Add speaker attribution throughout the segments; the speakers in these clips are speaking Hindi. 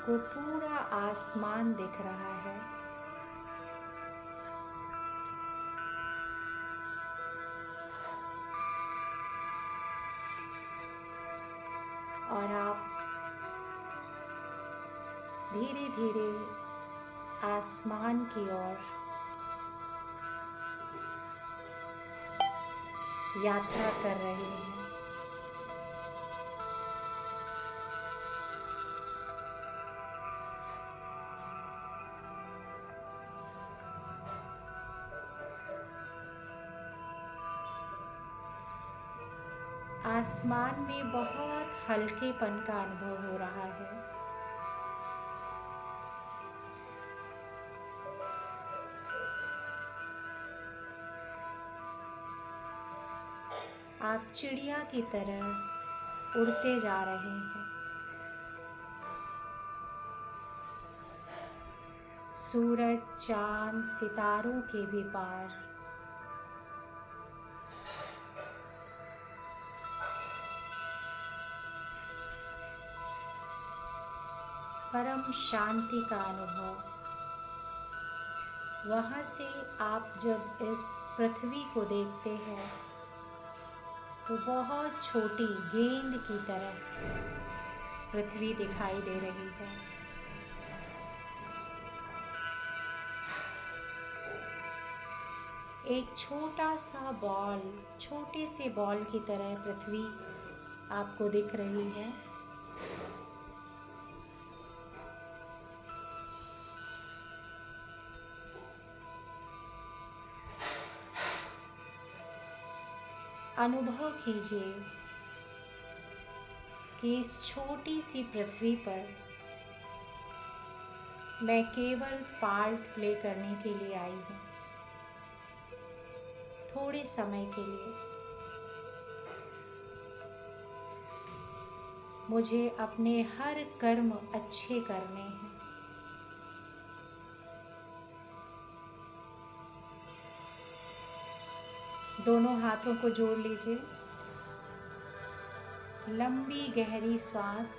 Speaker 1: आपको पूरा आसमान दिख रहा है। और आप धीरे धीरे आसमान की ओर यात्रा कर रहे हैं। आसमान में बहुत हल्केपन का अनुभव हो रहा है। आप चिड़िया की तरह उड़ते जा रहे हैं। सूरज, चांद, सितारों के भी पार। परम शांति का अनुभव। वहाँ से आप जब इस पृथ्वी को देखते हैं तो बहुत छोटी गेंद की तरह पृथ्वी दिखाई दे रही है। एक छोटा सा बॉल, छोटे से बॉल की तरह पृथ्वी आपको दिख रही है। अनुभव कीजिए कि इस छोटी सी पृथ्वी पर मैं केवल पार्ट प्ले करने के लिए आई हूँ, थोड़े समय के लिए। मुझे अपने हर कर्म अच्छे करने हैं। दोनों हाथों को जोड़ लीजिए। लंबी गहरी श्वास।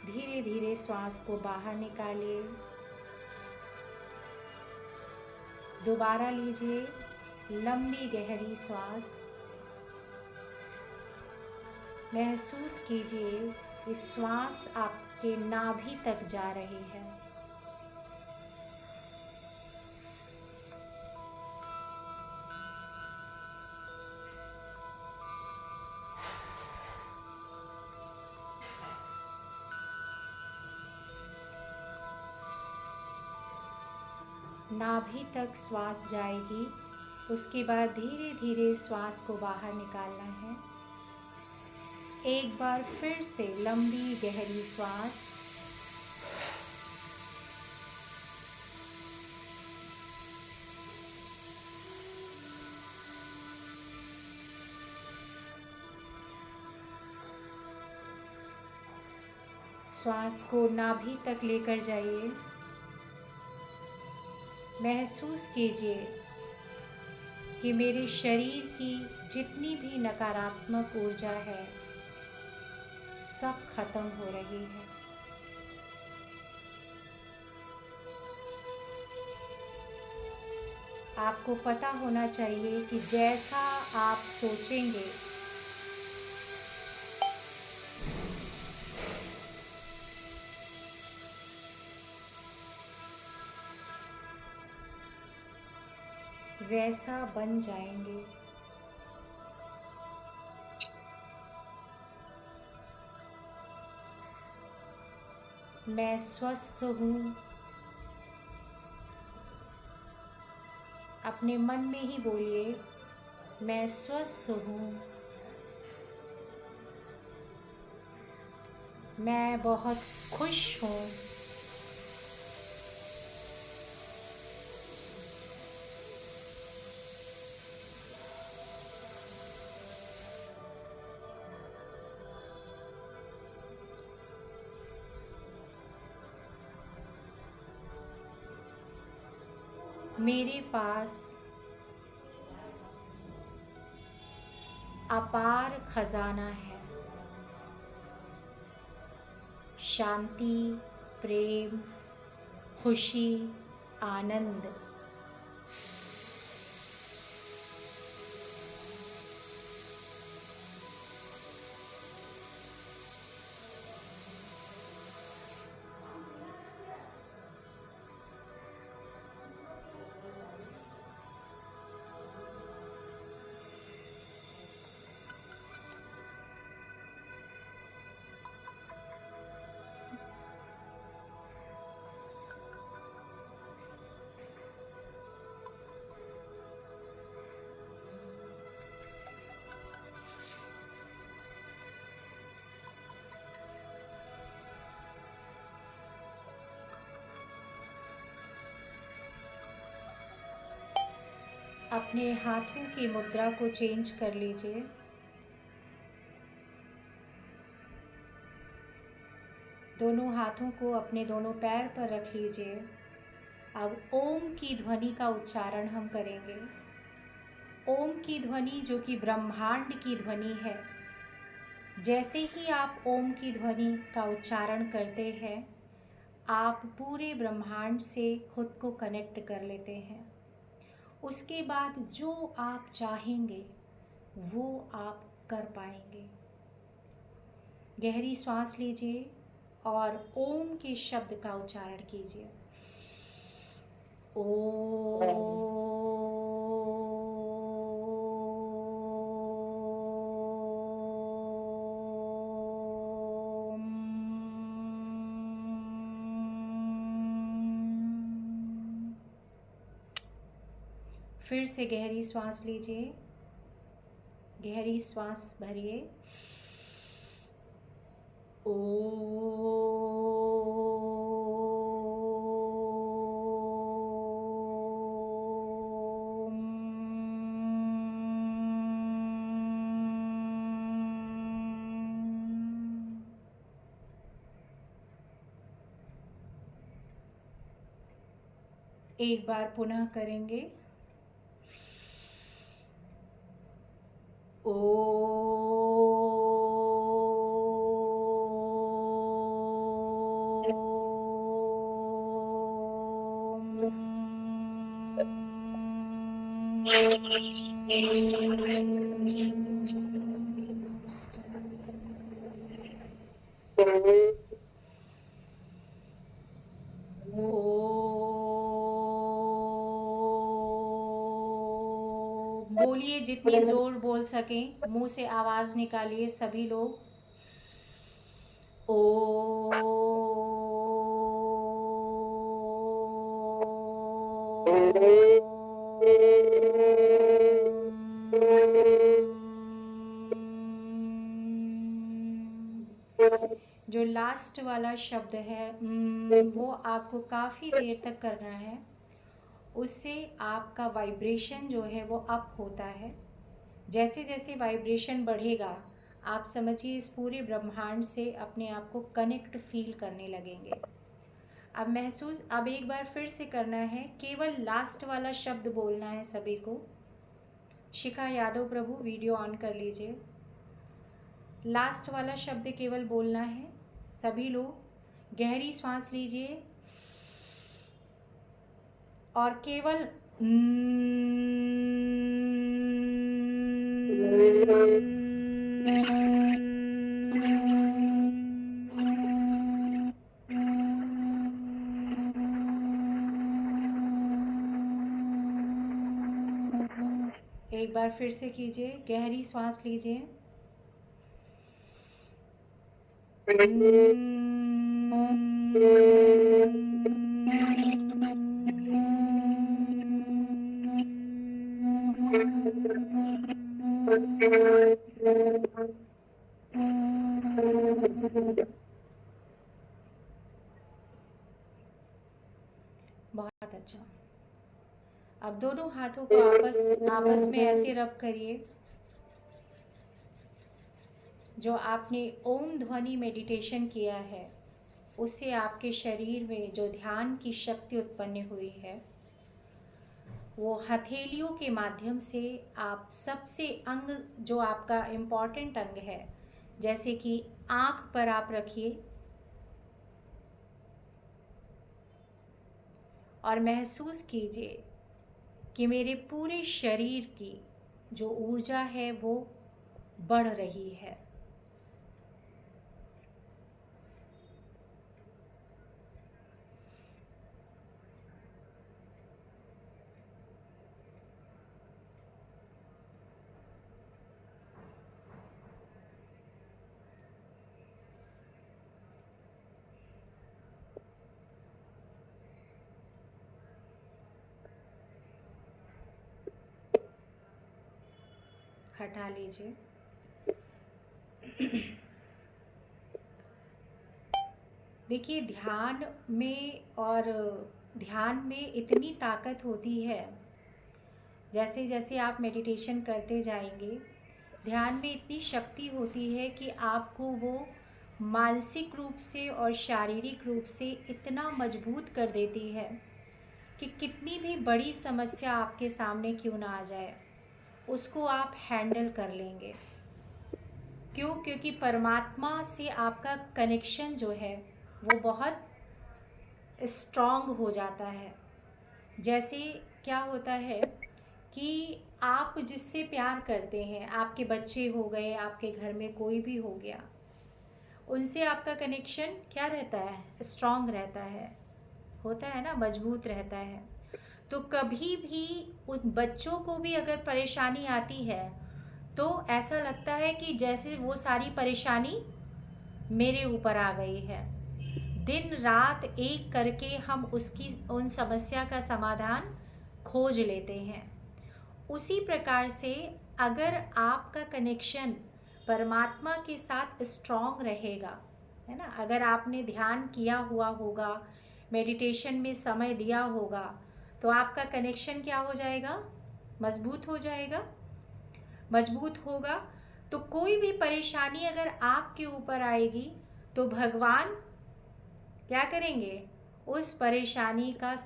Speaker 1: धीरे धीरे श्वास को बाहर निकालिए। दोबारा लीजिए लंबी गहरी श्वास। महसूस कीजिए कि श्वास आपके नाभि तक जा रही है। नाभि तक श्वास जाएगी, उसके बाद धीरे धीरे श्वास को बाहर निकालना है। एक बार फिर से लंबी गहरी श्वास। श्वास को नाभि तक लेकर जाइए। महसूस कीजिए कि मेरे शरीर की जितनी भी नकारात्मक ऊर्जा है सब खत्म हो रही है। आपको पता होना चाहिए कि जैसा आप सोचेंगे वैसा बन जाएंगे। मैं स्वस्थ हूँ। अपने मन में ही बोलिए, मैं स्वस्थ हूँ। मैं बहुत खुश हूँ। मेरे पास अपार खजाना है। शांति, प्रेम, खुशी, आनंद। अपने हाथों की मुद्रा को चेंज कर लीजिए। दोनों हाथों को अपने दोनों पैर पर रख लीजिए। अब ओम की ध्वनि का उच्चारण हम करेंगे। ओम की ध्वनि जो कि ब्रह्मांड की ध्वनि है। जैसे ही आप ओम की ध्वनि का उच्चारण करते हैं, आप पूरे ब्रह्मांड से खुद को कनेक्ट कर लेते हैं। उसके बाद जो आप चाहेंगे वो आप कर पाएंगे। गहरी सांस लीजिए और ओम के शब्द का उच्चारण कीजिए। ओम। फिर से गहरी सांस लीजिए, गहरी सांस भरिए। एक बार पुनः करेंगे। बोलिए जितनी जोर बोल सकें, मुंह से आवाज निकालिए सभी लोग। जो लास्ट वाला शब्द है वो आपको काफ़ी देर तक करना है। उससे आपका वाइब्रेशन जो है वो अप होता है। जैसे जैसे वाइब्रेशन बढ़ेगा, आप समझिए इस पूरे ब्रह्मांड से अपने आप को कनेक्ट फील करने लगेंगे। अब एक बार फिर से करना है, केवल लास्ट वाला शब्द बोलना है सभी को। शिखा यादव प्रभु वीडियो ऑन कर लीजिए। लास्ट वाला शब्द केवल बोलना है सभी लोग। गहरी सांस लीजिए और केवल एक बार फिर से कीजिए। गहरी सांस लीजिए। बहुत अच्छा। अब दोनों हाथों को आपस में ऐसे रब करिए। जो आपने ओम ध्वनि मेडिटेशन किया है उससे आपके शरीर में जो ध्यान की शक्ति उत्पन्न हुई है वो हथेलियों के माध्यम से आप सबसे अंग जो आपका इम्पॉर्टेंट अंग है, जैसे कि आँख पर आप रखिए और महसूस कीजिए कि मेरे पूरे शरीर की जो ऊर्जा है वो बढ़ रही है। हटा लीजिए। देखिए, ध्यान में इतनी ताकत होती है। जैसे जैसे आप मेडिटेशन करते जाएंगे, ध्यान में इतनी शक्ति होती है कि आपको वो मानसिक रूप से और शारीरिक रूप से इतना मजबूत कर देती है कि कितनी भी बड़ी समस्या आपके सामने क्यों ना आ जाए, उसको आप हैंडल कर लेंगे। क्यों? क्योंकि परमात्मा से आपका कनेक्शन जो है वो बहुत स्ट्रॉन्ग हो जाता है। जैसे क्या होता है कि आप जिससे प्यार करते हैं, आपके बच्चे हो गए, आपके घर में कोई भी हो गया, उनसे आपका कनेक्शन क्या रहता है? स्ट्रॉन्ग रहता है, होता है ना, मजबूत रहता है। तो कभी भी उन बच्चों को भी अगर परेशानी आती है तो ऐसा लगता है कि जैसे वो सारी परेशानी मेरे ऊपर आ गई है। दिन रात एक करके हम उसकी उन समस्या का समाधान खोज लेते हैं। उसी प्रकार से अगर आपका कनेक्शन परमात्मा के साथ स्ट्रॉन्ग रहेगा, है ना, अगर आपने ध्यान किया हुआ होगा, मेडिटेशन में समय दिया होगा, तो आपका कनेक्शन क्या हो जाएगा? मजबूत हो जाएगा। मजबूत होगा तो कोई भी परेशानी अगर आपके ऊपर आएगी तो भगवान क्या करेंगे? उस परेशानी का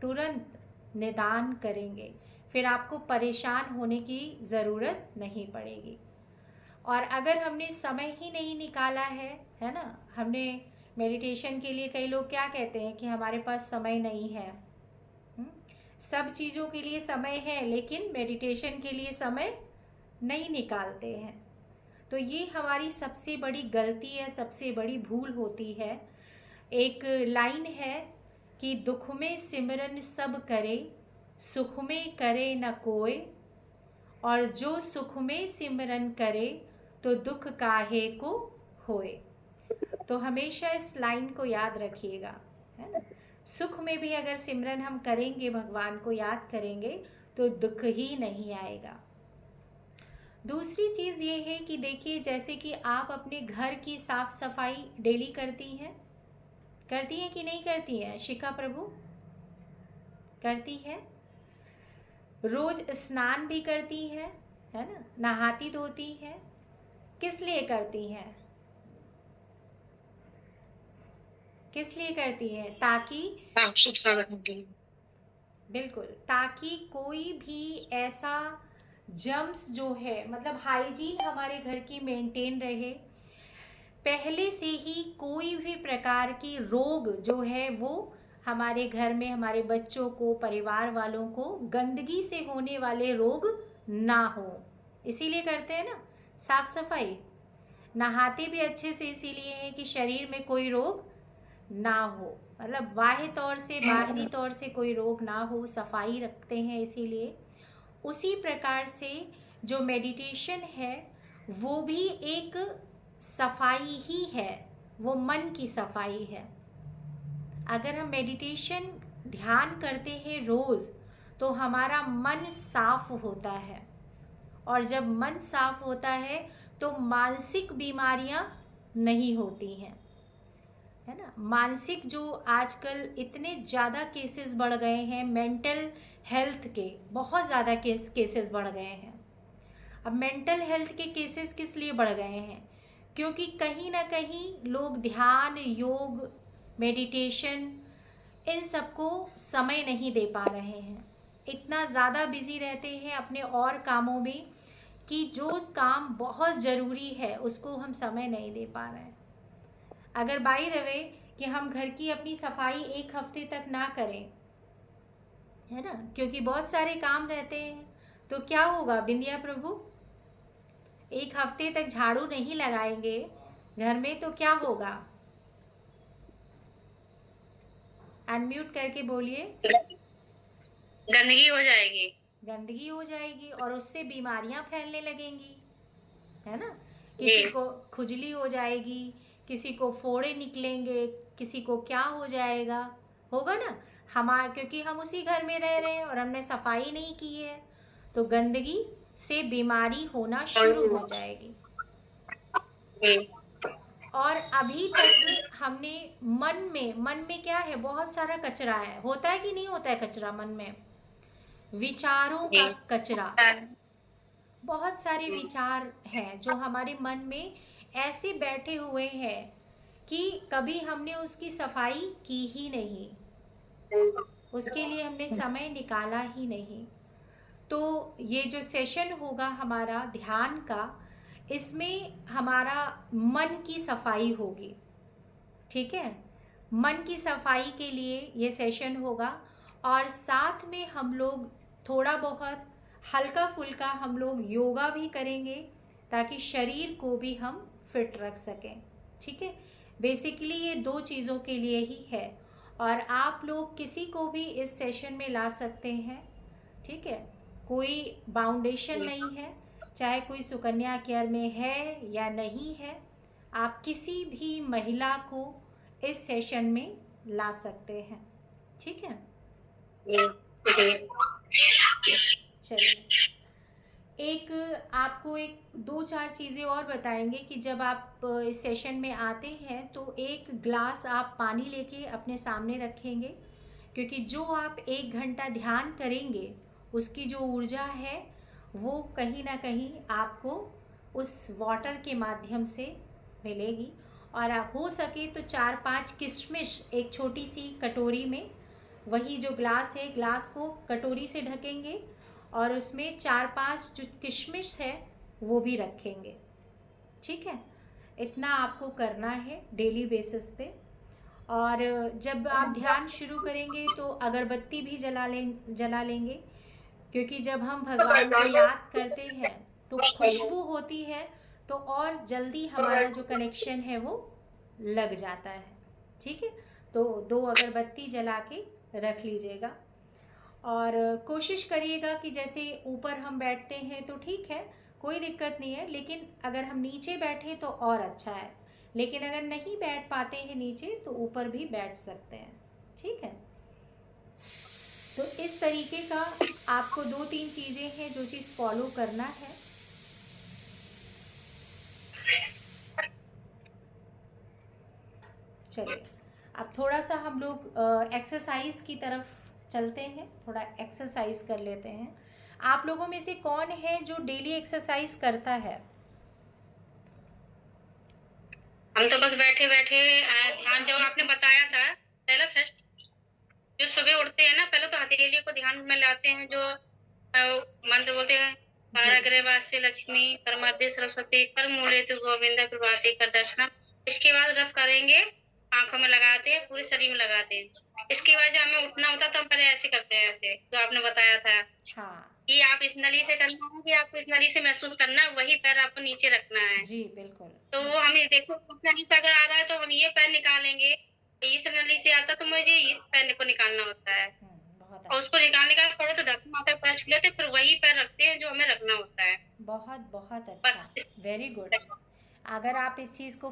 Speaker 1: तुरंत निदान करेंगे। फिर आपको परेशान होने की ज़रूरत नहीं पड़ेगी। और अगर हमने समय ही नहीं निकाला है ना, हमने मेडिटेशन के लिए, कई लोग क्या कहते हैं कि हमारे पास समय नहीं है। सब चीज़ों के लिए समय है लेकिन मेडिटेशन के लिए समय नहीं निकालते हैं। तो ये हमारी सबसे बड़ी गलती है, सबसे बड़ी भूल होती है। एक लाइन है कि दुख में सिमरन सब करे, सुख में करे न कोय, और जो सुख में सिमरन करे तो दुख काहे को होए। तो हमेशा इस लाइन को याद रखिएगा, है ना। सुख में भी अगर सिमरन हम करेंगे, भगवान को याद करेंगे, तो दुख ही नहीं आएगा। दूसरी चीज़ ये है कि देखिए, जैसे कि आप अपने घर की साफ सफाई डेली करती हैं कि नहीं करती हैं? शिखा प्रभु करती है। रोज स्नान भी करती है ना, नहाती धोती है। किस लिए करती हैं? किस लिए करती हैं? ताकि
Speaker 2: साफ सुथरा रखने के लिए।
Speaker 1: बिल्कुल, ताकि कोई भी ऐसा जर्म्स जो है, मतलब हाइजीन हमारे घर की मेंटेन रहे। पहले से ही कोई भी प्रकार की रोग जो है वो हमारे घर में, हमारे बच्चों को, परिवार वालों को गंदगी से होने वाले रोग ना हो, इसीलिए करते हैं ना साफ सफाई। नहाते भी अच्छे से इसीलिए है कि शरीर में कोई रोग ना हो, मतलब बाह्य तौर से, बाहरी तौर से कोई रोग ना हो, सफाई रखते हैं इसीलिए। उसी प्रकार से जो मेडिटेशन है वो भी एक सफाई ही है, वो मन की सफाई है। अगर हम मेडिटेशन ध्यान करते हैं रोज़ तो हमारा मन साफ होता है, और जब मन साफ होता है तो मानसिक बीमारियां नहीं होती हैं, है ना। मानसिक जो आजकल इतने ज़्यादा केसेस बढ़ गए हैं, मेंटल हेल्थ के बहुत ज़्यादा केसेस बढ़ गए हैं। अब मेंटल हेल्थ के केसेस किस लिए बढ़ गए हैं? क्योंकि कहीं ना कहीं लोग ध्यान, योग, मेडिटेशन, इन सबको समय नहीं दे पा रहे हैं। इतना ज़्यादा बिजी रहते हैं अपने और कामों में कि जो काम बहुत ज़रूरी है उसको हम समय नहीं दे पा रहे हैं। अगर बाय द वे कि हम घर की अपनी सफाई एक हफ्ते तक ना करें, है ना, क्योंकि बहुत सारे काम रहते हैं, तो क्या होगा बिंदिया प्रभु? एक हफ्ते तक झाड़ू नहीं लगाएंगे घर में तो क्या होगा? अनम्यूट करके बोलिए।
Speaker 2: गंदगी हो जाएगी।
Speaker 1: गंदगी हो जाएगी और उससे बीमारियां फैलने लगेंगी, है ना।
Speaker 2: जी।
Speaker 1: किसी को खुजली हो जाएगी, किसी को फोड़े निकलेंगे, किसी को क्या हो जाएगा, होगा ना। क्योंकि हम उसी घर में रह रहे हैं और हमने सफाई नहीं की है, तो गंदगी से बीमारी होना शुरू हो जाएगी। और अभी तक हमने मन में क्या है, बहुत सारा कचरा है, होता है कि नहीं होता है कचरा मन में? विचारों का कचरा, बहुत सारे विचार हैं जो हमारे मन में ऐसे बैठे हुए हैं कि कभी हमने उसकी सफाई की ही नहीं, उसके लिए हमने समय निकाला ही नहीं। तो ये जो सेशन होगा हमारा ध्यान का, इसमें हमारा मन की सफाई होगी, ठीक है। मन की सफाई के लिए ये सेशन होगा और साथ में हम लोग थोड़ा बहुत हल्का फुल्का हम लोग योगा भी करेंगे ताकि शरीर को भी हम फिट रख सकें, ठीक है। बेसिकली ये दो चीज़ों के लिए ही है और आप लोग किसी को भी इस सेशन में ला सकते हैं, ठीक है। कोई बाउंडेशन नहीं है, चाहे कोई सुकन्या केयर में है या नहीं है, आप किसी भी महिला को इस सेशन में ला सकते हैं, ठीक है। चलिए, एक आपको एक दो चार चीज़ें और बताएंगे कि जब आप इस सेशन में आते हैं तो एक ग्लास आप पानी लेके अपने सामने रखेंगे, क्योंकि जो आप 1 घंटा ध्यान करेंगे उसकी जो ऊर्जा है वो कहीं ना कहीं आपको उस वाटर के माध्यम से मिलेगी। और हो सके तो 4-5 किशमिश एक छोटी सी कटोरी में, वही जो ग्लास है, ग्लास को कटोरी से ढकेंगे और उसमें 4-5 जो किशमिश है वो भी रखेंगे, ठीक है। इतना आपको करना है डेली बेसिस पे। और जब आप ध्यान शुरू करेंगे तो अगरबत्ती भी जला लेंगे, क्योंकि जब हम भगवान को याद करते हैं तो खुशबू होती है, तो और जल्दी हमारा जो कनेक्शन है वो लग जाता है, ठीक है। तो 2 अगरबत्ती जला के रख लीजिएगा और कोशिश करिएगा कि जैसे ऊपर हम बैठते हैं तो ठीक है, कोई दिक्कत नहीं है, लेकिन अगर हम नीचे बैठे तो और अच्छा है, लेकिन अगर नहीं बैठ पाते हैं नीचे तो ऊपर भी बैठ सकते हैं, ठीक है। तो इस तरीके का आपको 2-3 चीज़ें हैं जो चीज़ फॉलो करना है। चलिए, अब थोड़ा सा हम लोग एक्सरसाइज की तरफ चलते हैं, थोड़ा एक्सरसाइज कर लेते हैं। आप लोगों में से कौन है जो डेली एक्सरसाइज करता है?
Speaker 2: हम तो बस बैठे बैठे ध्यान, जो आपने बताया था पहला फर्स्ट, जो सुबह उठते हैं ना, पहले तो हथेली को ध्यान में लाते हैं, जो मंत्र बोलते हैं, पाराग्रह वास्ते लक्ष्मी परमाद्य सरस्वती कर मूले तु गोविंदा प्रभाते कर दर्शना। इसके बाद रफ करेंगे, आंखों में लगाते हैं, पूरे शरीर में लगाते हैं। इसके बाद जब हमें उठना होता है तो हम पहले ऐसे करते हैं, ऐसे जो आपने बताया था।
Speaker 1: हाँ
Speaker 2: कि आप इस नली से करना है, कि आपको इस नली से महसूस करना है, वही पैर आपको नीचे रखना है
Speaker 1: जी बिल्कुल।
Speaker 2: तो वो हमें देखो, उस नली से अगर आ रहा है तो हम ये पैर निकालेंगे, इस नली से आता तो मुझे इस पैर को निकालना होता है।
Speaker 1: बहुत
Speaker 2: और उसको निकालने का थोड़ा तो धरती माता पैर छू लेते, फिर वही पैर रखते हैं जो हमें रखना होता है।
Speaker 1: बहुत बहुत अच्छा, वेरी गुड। अगर आप इस चीज़ को